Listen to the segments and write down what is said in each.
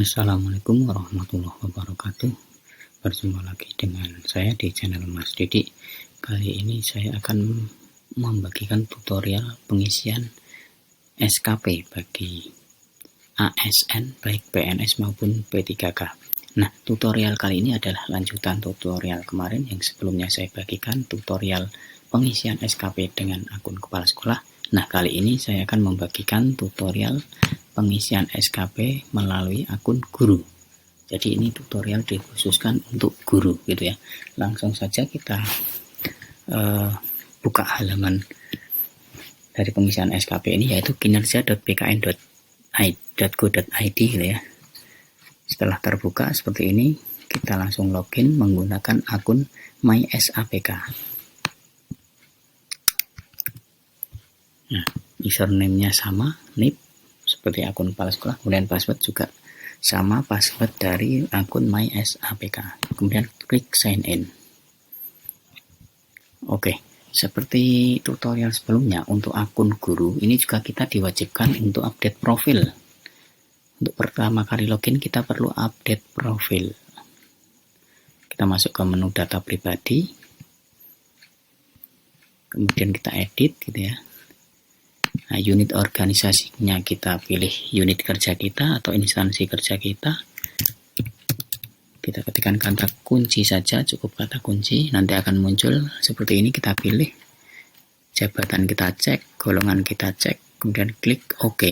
Assalamualaikum warahmatullahi wabarakatuh. Berjumpa lagi dengan saya di channel Mas Didi. Kali ini saya akan membagikan tutorial pengisian SKP bagi ASN baik PNS maupun P3K. Nah, tutorial kali ini adalah lanjutan tutorial kemarin yang sebelumnya saya bagikan tutorial pengisian SKP dengan akun kepala sekolah. Nah, kali ini saya akan membagikan tutorial pengisian SKP melalui akun guru. Jadi ini tutorial dikhususkan untuk guru gitu ya. Langsung saja kita buka halaman dari pengisian SKP ini, yaitu kinerja.bkn.go.id gitu ya. Setelah terbuka seperti ini, kita langsung login menggunakan akun MySAPK. Nah, username-nya sama, NIP seperti akun kepala sekolah, kemudian password juga sama password dari akun MySAPK. Kemudian klik sign in. Oke, seperti tutorial sebelumnya untuk akun guru, ini juga kita diwajibkan untuk update profil. Untuk pertama kali login kita perlu update profil. Kita masuk ke menu data pribadi, kemudian kita edit gitu ya. Nah, unit organisasinya kita pilih unit kerja kita atau instansi kerja kita. Kita ketikkan kata kunci saja, cukup kata kunci, nanti akan muncul seperti ini. Kita pilih jabatan, kita cek, golongan kita cek, kemudian klik OK.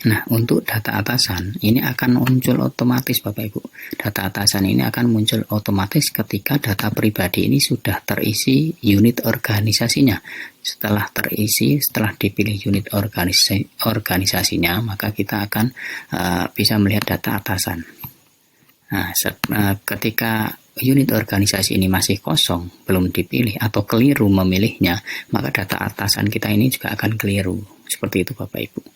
Nah, untuk data atasan ini akan muncul otomatis Bapak Ibu. Data atasan ini akan muncul otomatis ketika data pribadi ini sudah terisi unit organisasinya. Setelah terisi, setelah dipilih unit organisasinya, maka kita akan bisa melihat data atasan. Nah, ketika unit organisasi ini masih kosong, belum dipilih atau keliru memilihnya, maka data atasan kita ini juga akan keliru. Seperti itu Bapak Ibu.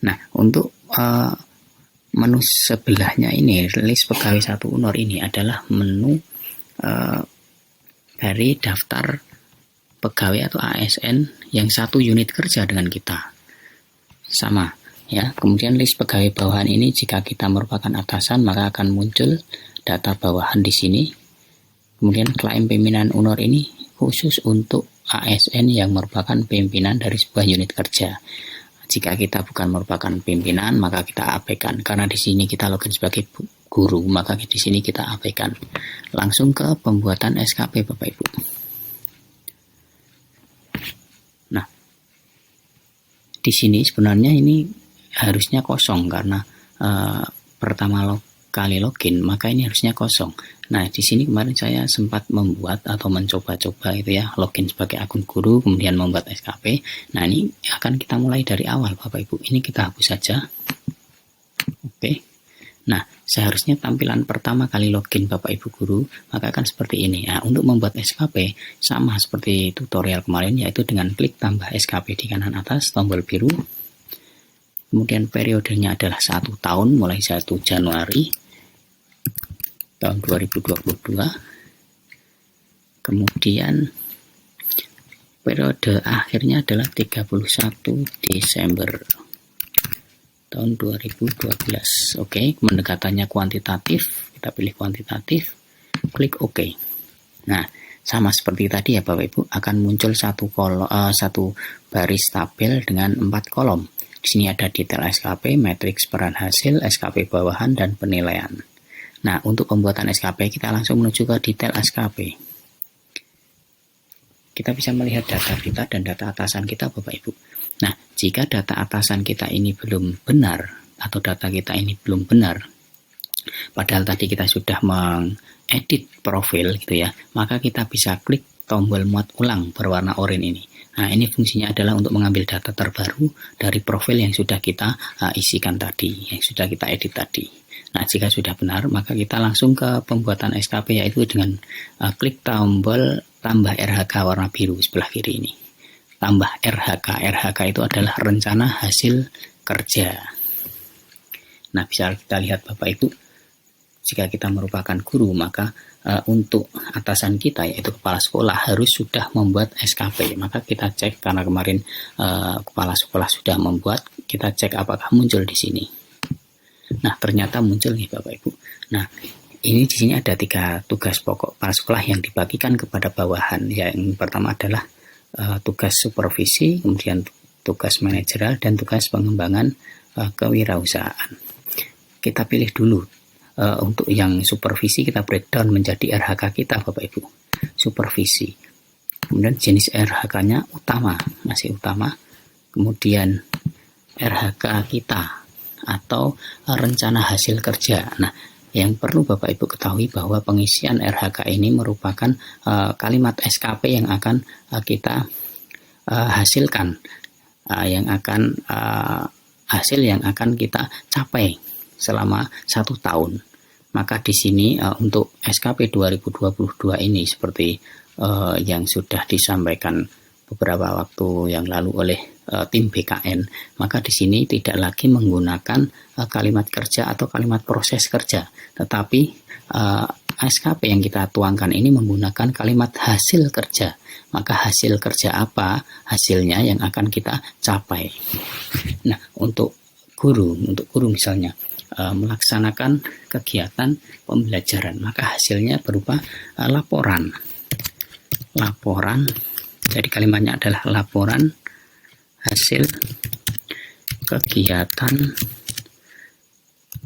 Nah, untuk menu sebelahnya ini, list pegawai 1 UNOR ini adalah menu dari daftar pegawai atau ASN yang satu unit kerja dengan kita. Sama ya. Kemudian list pegawai bawahan ini, jika kita merupakan atasan maka akan muncul data bawahan di sini. Kemudian klaim pimpinan UNOR ini khusus untuk ASN yang merupakan pimpinan dari sebuah unit kerja. Jika kita bukan merupakan pimpinan, maka kita abaikan. Karena di sini kita login sebagai guru, maka di sini kita abaikan. Langsung ke pembuatan SKP Bapak Ibu. Nah, di sini sebenarnya ini harusnya kosong karena pertama kali login, maka ini harusnya kosong. Nah, di sini kemarin saya sempat membuat atau mencoba-coba itu ya, login sebagai akun guru, kemudian membuat SKP. Nah, ini akan kita mulai dari awal Bapak Ibu. Ini kita hapus saja. Oke. Nah, seharusnya tampilan pertama kali login Bapak Ibu guru, maka akan seperti ini. Nah, untuk membuat SKP sama seperti tutorial kemarin, yaitu dengan klik tambah SKP di kanan atas, tombol biru. Kemudian periodenya adalah 1 tahun, mulai 1 Januari tahun 2022. Kemudian periode akhirnya adalah 31 Desember tahun 2012. Oke, pendekatannya kuantitatif, kita pilih kuantitatif, klik OK. Nah, sama seperti tadi ya Bapak Ibu, akan muncul satu baris tabel dengan 4 kolom. Di sini ada detail SKP, matriks peran hasil, SKP bawahan, dan penilaian. Nah, untuk pembuatan SKP kita langsung menuju ke detail SKP. Kita bisa melihat data kita dan data atasan kita Bapak Ibu. Nah, jika data atasan kita ini belum benar atau data kita ini belum benar, padahal tadi kita sudah mengedit profil gitu ya, maka kita bisa klik tombol muat ulang berwarna oranye ini. Nah, ini fungsinya adalah untuk mengambil data terbaru dari profil yang sudah kita isikan tadi, yang sudah kita edit tadi. Nah, jika sudah benar, maka kita langsung ke pembuatan SKP, yaitu dengan klik tombol tambah RHK warna biru sebelah kiri ini. Tambah RHK. RHK itu adalah rencana hasil kerja. Nah, bisa kita lihat Bapak Ibu, jika kita merupakan guru, maka untuk atasan kita yaitu kepala sekolah harus sudah membuat SKP. Maka kita cek, karena kemarin kepala sekolah sudah membuat, kita cek apakah muncul di sini. Nah, ternyata muncul nih Bapak Ibu. Nah, ini di sini ada 3 tugas pokok kepala sekolah yang dibagikan kepada bawahan. Yang pertama adalah tugas supervisi, kemudian tugas manajerial, dan tugas pengembangan kewirausahaan. Kita pilih dulu untuk yang supervisi, kita breakdown menjadi RHK kita Bapak Ibu. Supervisi. Kemudian jenis RHK-nya utama, masih utama. Kemudian RHK kita atau rencana hasil kerja. Nah, yang perlu Bapak Ibu ketahui bahwa pengisian RHK ini merupakan kalimat SKP yang akan kita hasilkan, yang akan hasil yang akan kita capai selama 1 tahun. Maka di sini untuk SKP 2022 ini seperti yang sudah disampaikan beberapa waktu yang lalu oleh tim BKN, maka di sini tidak lagi menggunakan kalimat kerja atau kalimat proses kerja, tetapi SKP yang kita tuangkan ini menggunakan kalimat hasil kerja. Maka hasil kerja apa hasilnya yang akan kita capai. Nah, untuk guru misalnya melaksanakan kegiatan pembelajaran, maka hasilnya berupa laporan. Jadi kalimatnya adalah laporan hasil kegiatan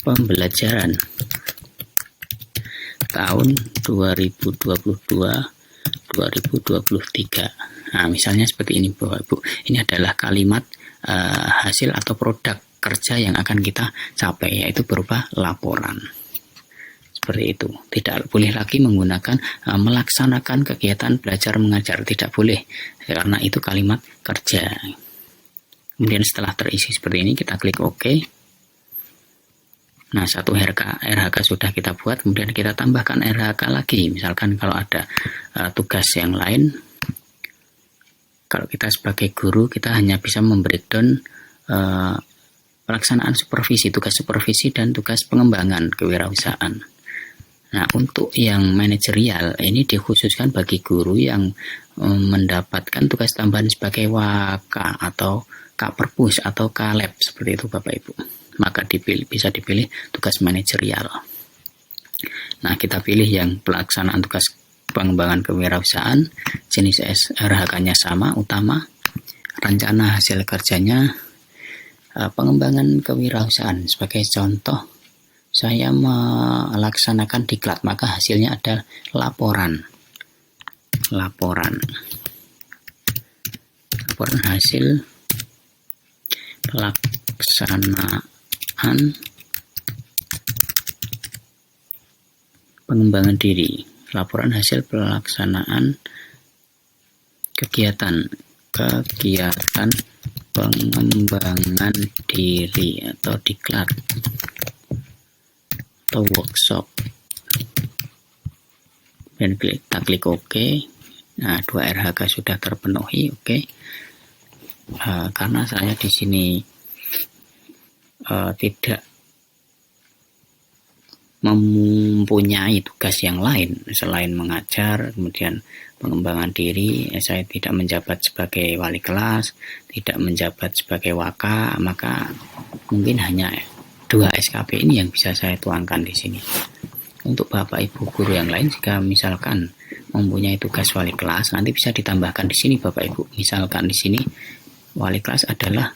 pembelajaran tahun 2022-2023. Nah, misalnya seperti ini Bapak Ibu. Ini adalah kalimat hasil atau produk kerja yang akan kita capai, yaitu berupa laporan. Seperti itu. Tidak boleh lagi menggunakan melaksanakan kegiatan belajar mengajar, tidak boleh, karena itu kalimat kerja. Kemudian setelah terisi seperti ini, kita klik OK. Nah, 1 RHK sudah kita buat, kemudian kita tambahkan RHK lagi. Misalkan kalau ada tugas yang lain, kalau kita sebagai guru, kita hanya bisa membreakdown pelaksanaan supervisi, tugas supervisi dan tugas pengembangan kewirausahaan. Nah, untuk yang manajerial ini dikhususkan bagi guru yang mendapatkan tugas tambahan sebagai waka atau Kak-Perpus atau Kaleb, seperti itu Bapak Ibu. Maka bisa dipilih tugas manajerial. Nah, kita pilih yang pelaksanaan tugas pengembangan kewirausahaan, jenis RHK-nya sama, utama, rencana hasil kerjanya pengembangan kewirausahaan. Sebagai contoh, saya melaksanakan diklat, maka hasilnya adalah laporan hasil pelaksanaan pengembangan diri, laporan hasil pelaksanaan kegiatan pengembangan diri atau diklat atau workshop. Dan kita klik OK. Nah, 2 RHK sudah terpenuhi. OK. Karena saya di sini tidak mempunyai tugas yang lain selain mengajar, kemudian pengembangan diri, saya tidak menjabat sebagai wali kelas, tidak menjabat sebagai waka, maka mungkin hanya 2 SKP ini yang bisa saya tuangkan di sini. Untuk Bapak Ibu guru yang lain, jika misalkan mempunyai tugas wali kelas, nanti bisa ditambahkan di sini Bapak Ibu. Misalkan di sini wali kelas adalah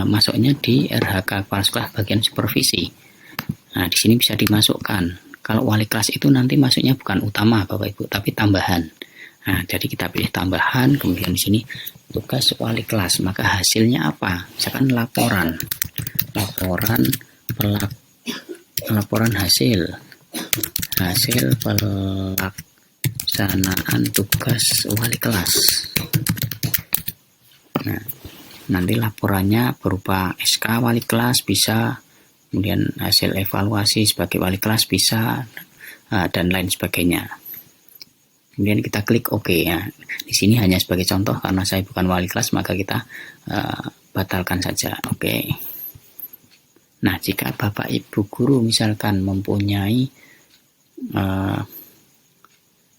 masuknya di RHK kepala sekolah bagian supervisi. Nah, di sini bisa dimasukkan. Kalau wali kelas itu nanti masuknya bukan utama Bapak Ibu, tapi tambahan. Nah, jadi kita pilih tambahan, kemudian di sini tugas wali kelas, maka hasilnya apa? Misalkan laporan hasil pelaksanaan tugas wali kelas. Nah, nanti laporannya berupa SK wali kelas bisa, kemudian hasil evaluasi sebagai wali kelas bisa, dan lain sebagainya. Kemudian kita klik OK ya. Di sini hanya sebagai contoh, karena saya bukan wali kelas, maka kita batalkan saja. Oke. Nah, jika Bapak Ibu guru misalkan mempunyai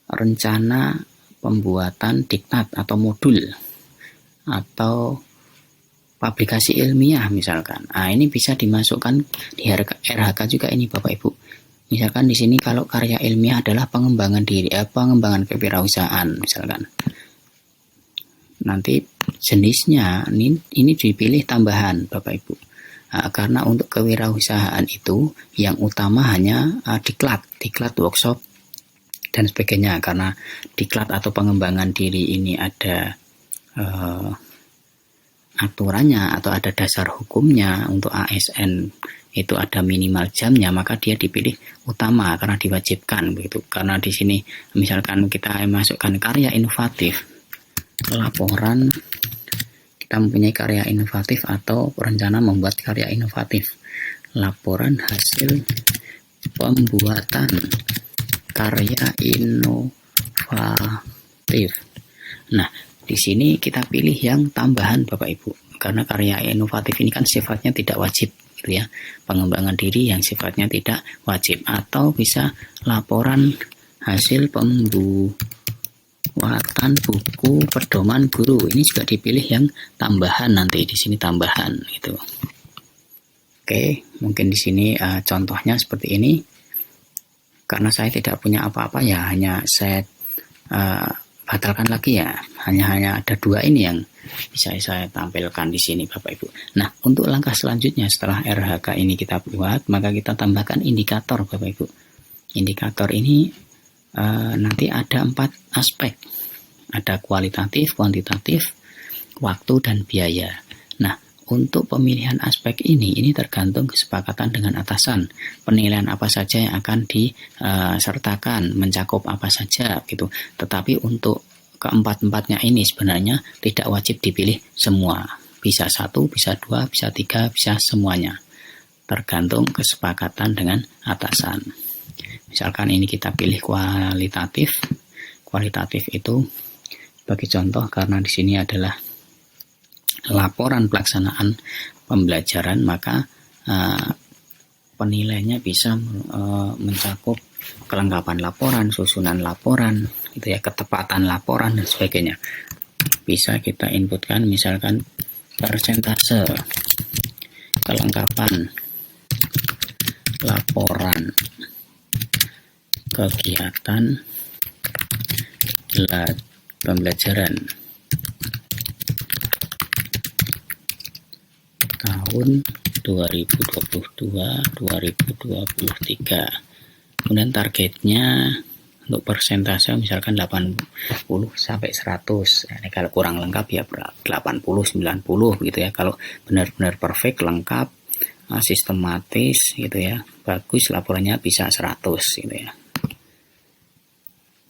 rencana pembuatan diktat atau modul atau publikasi ilmiah misalkan. Nah, ini bisa dimasukkan di RHK juga ini Bapak Ibu. Misalkan di sini kalau karya ilmiah adalah pengembangan diri, pengembangan kewirausahaan misalkan. Nanti jenisnya ini dipilih tambahan Bapak Ibu. Nah, karena untuk kewirausahaan itu yang utama hanya diklat workshop dan sebagainya. Karena diklat atau pengembangan diri ini ada aturannya atau ada dasar hukumnya. Untuk ASN itu ada minimal jamnya, maka dia dipilih utama karena diwajibkan begitu. Karena di sini misalkan kita masukkan karya inovatif, laporan kita mempunyai karya inovatif atau rencana membuat karya inovatif, laporan hasil pembuatan karya inovatif. Nah, di sini kita pilih yang tambahan Bapak Ibu, karena karya inovatif ini kan sifatnya tidak wajib gitu ya, pengembangan diri yang sifatnya tidak wajib. Atau bisa laporan hasil pembuatan buku pedoman guru, ini juga dipilih yang tambahan, nanti di sini tambahan gitu. Oke, mungkin di sini contohnya seperti ini. Karena saya tidak punya apa-apa ya, hanya saya batalkan lagi ya, hanya ada dua ini yang bisa saya tampilkan di sini Bapak Ibu. Nah, untuk langkah selanjutnya setelah RHK ini kita buat, maka kita tambahkan indikator Bapak Ibu. Indikator ini nanti ada 4 aspek, ada kualitatif, kuantitatif, waktu, dan biaya. Nah, untuk pemilihan aspek ini tergantung kesepakatan dengan atasan. Penilaian apa saja yang akan disertakan, mencakup apa saja gitu. Tetapi untuk keempat-empatnya ini sebenarnya tidak wajib dipilih semua. Bisa 1, bisa 2, bisa 3, bisa semuanya. Tergantung kesepakatan dengan atasan. Misalkan ini kita pilih kualitatif. Kualitatif itu bagi contoh, karena di sini adalah laporan pelaksanaan pembelajaran, maka penilaiannya bisa mencakup kelengkapan laporan, susunan laporan, itu ya, ketepatan laporan dan sebagainya. Bisa kita inputkan misalkan persentase kelengkapan laporan kegiatan pembelajaran tahun 2022-2023. Kemudian targetnya untuk persentase misalkan 80 sampai 100. Ini kalau kurang lengkap ya 80-90 gitu ya. Kalau benar-benar perfect, lengkap, sistematis gitu ya, bagus, laporannya bisa 100 gitu ya.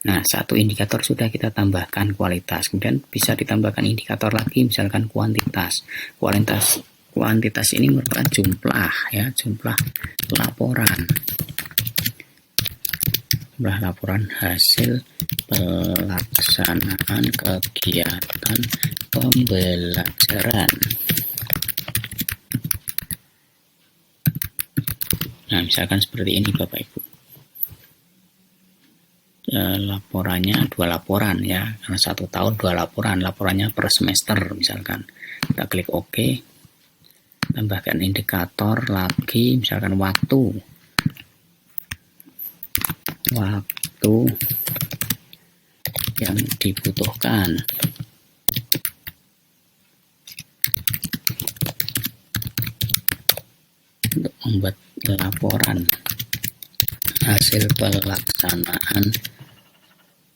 Nah, satu indikator sudah kita tambahkan kualitas, kemudian bisa ditambahkan indikator lagi misalkan kuantitas. Kuantitas ini merupakan jumlah ya, jumlah laporan. Jumlah laporan hasil pelaksanaan kegiatan pembelajaran. Nah, misalkan seperti ini Bapak Ibu. Laporannya 2 laporan ya, karena 1 tahun 2 laporan, laporannya per semester misalkan. Kita klik OK. Tambahkan indikator lagi, misalkan waktu yang dibutuhkan untuk membuat laporan hasil pelaksanaan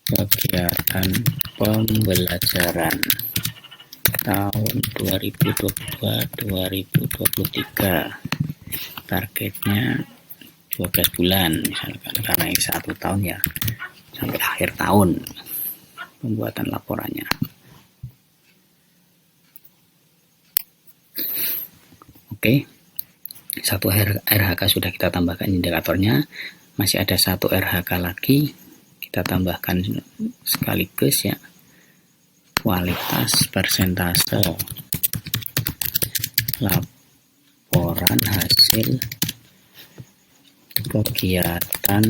kegiatan pembelajaran tahun 2022-2023. Targetnya 12 bulan misalkan, karena ini 1 tahun ya, sampai akhir tahun pembuatan laporannya. Oke, 1 RHK sudah kita tambahkan indikatornya. Masih ada 1 RHK lagi kita tambahkan sekaligus ya, kualitas persentase laporan hasil kegiatan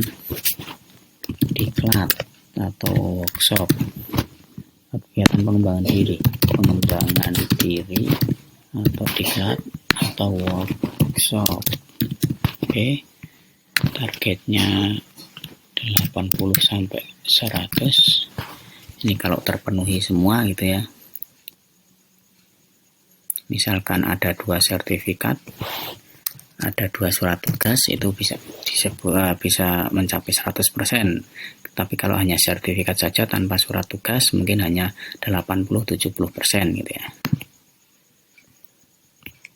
diklat atau workshop, kegiatan pengembangan diri atau diklat atau workshop. Oke, targetnya 80 sampai 100. Ini kalau terpenuhi semua gitu ya. Misalkan ada 2 sertifikat, ada 2 surat tugas, itu bisa mencapai 100%. Tapi kalau hanya sertifikat saja tanpa surat tugas mungkin hanya 80-70% gitu ya.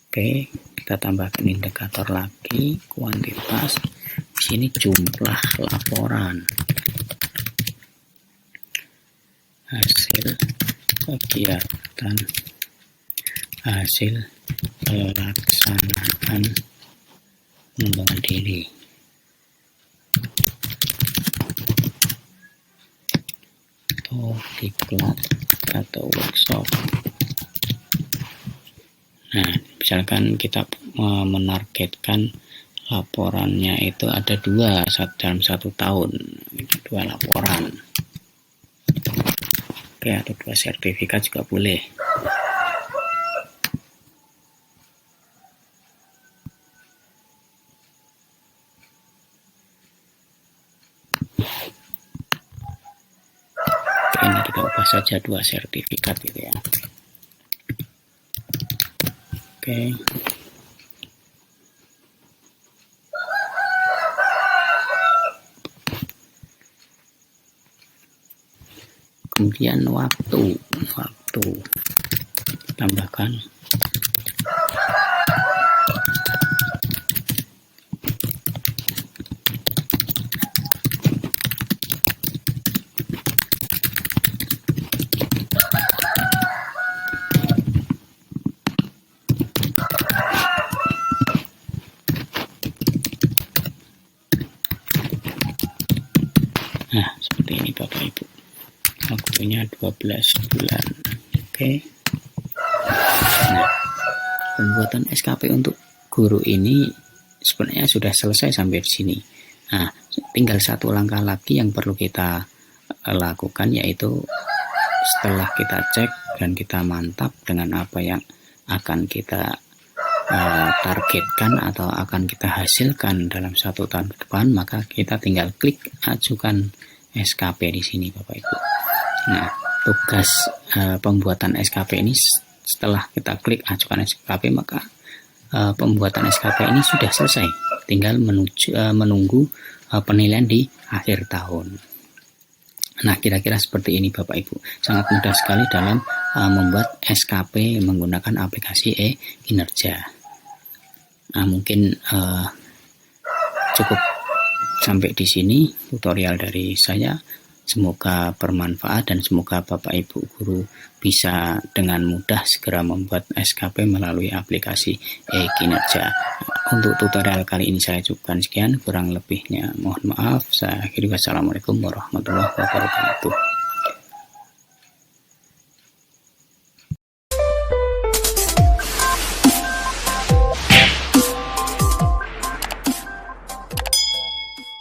Oke, kita tambahkan indikator lagi, kuantitas. Di sini jumlah laporan, hasil kegiatan, hasil pelaksanaan pengembangan diri. Atau diklat atau workshop. Nah, misalkan kita menargetkan laporannya itu ada 2 dalam 1 tahun, 2 laporan. Oke, atau 2 sertifikat juga boleh. Oke, ini kita ubah saja 2 sertifikat gitu ya. Oke. Kemudian waktu tambahkan nah seperti ini Bapak Ibu, waktunya 12 bulan. Oke. Nah, pembuatan SKP untuk guru ini sebenarnya sudah selesai sampai di sini. Nah, tinggal 1 langkah lagi yang perlu kita lakukan, yaitu setelah kita cek dan kita mantap dengan apa yang akan kita targetkan atau akan kita hasilkan dalam 1 tahun ke depan, maka kita tinggal klik ajukan SKP di sini Bapak Ibu. Nah, tugas pembuatan SKP ini setelah kita klik ajukan SKP, maka pembuatan SKP ini sudah selesai. Tinggal menunggu penilaian di akhir tahun. Nah, kira-kira seperti ini Bapak Ibu. Sangat mudah sekali dalam membuat SKP menggunakan aplikasi e-kinerja. Nah, mungkin cukup sampai di sini tutorial dari saya. Semoga bermanfaat dan semoga Bapak Ibu guru bisa dengan mudah segera membuat SKP melalui aplikasi e-kinerja. Untuk tutorial kali ini saya cukupkan sekian, kurang lebihnya mohon maaf. Saya akhiri, wassalamualaikum warahmatullahi wabarakatuh.